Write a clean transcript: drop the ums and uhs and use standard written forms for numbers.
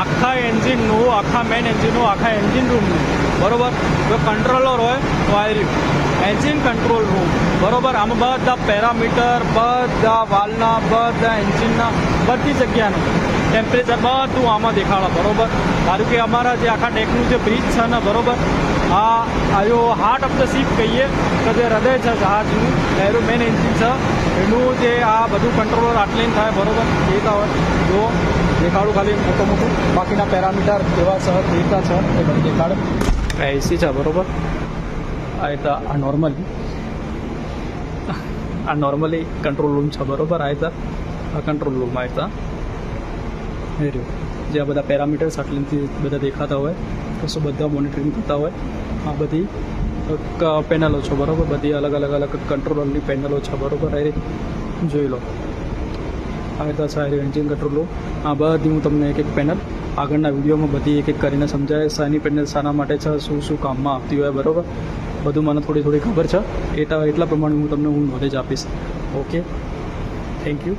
આખા એન્જિનનું, આખા મેઇન એન્જિનનું, આખા એન્જિન રૂમનું બરાબર. જો કંટ્રોલર હોય તો આ રહ્યું એન્જિન કંટ્રોલ રૂમ બરાબર. આમાં બધા પેરામીટર, બધા વાલના, બધા એન્જિનના, બધી જગ્યાનું ટેમ્પરેચર બધું આમાં દેખાડે બરાબર. કારણ કે અમારા જે આખા ડેકનું જે બ્રિજ છે ને બરાબર, આ આયો હાર્ટ ઓફ ધ શિપ કહીએ તો જે હૃદય છે જહાજનું, એનું મેઇન એન્જિન છે, એનું જે આ બધું કંટ્રોલર આટલીન થાય બરાબર. એ તો હોય જો દેખાડું ખાલી મોટું મોટું, બાકીના પેરામીટર કેવા છે, ડેટા છે એ બધું દેખાડે. આ એસી છે બરાબર. આ તો આ નોર્મલી કંટ્રોલ રૂમ છે બરાબર. આ કંટ્રોલ રૂમ એ રહ્યું જે આ બધા પેરામીટર્સ આટલીથી બધા દેખાતા હોય તો શું બધા મોનિટરિંગ થતા હોય. આ બધી પેનલો છે બરાબર, બધી અલગ અલગ કંટ્રોલરની પેનલો છે બરાબર. એ જોઈ લો. આ રીતે છે એન્જિન કંટ્રોલ રૂમ. આ બધી હું તમને એક પેનલ આગળના વિડીયોમાં બધી એક કરીને સમજાય. શાની પેનલ શાના માટે છે, શું કામમાં આવતી હોય બરાબર, બધું મને થોડી ખબર છે. એટલા પ્રમાણે હું તમને નોલેજ આપીશ. Okay, thank you.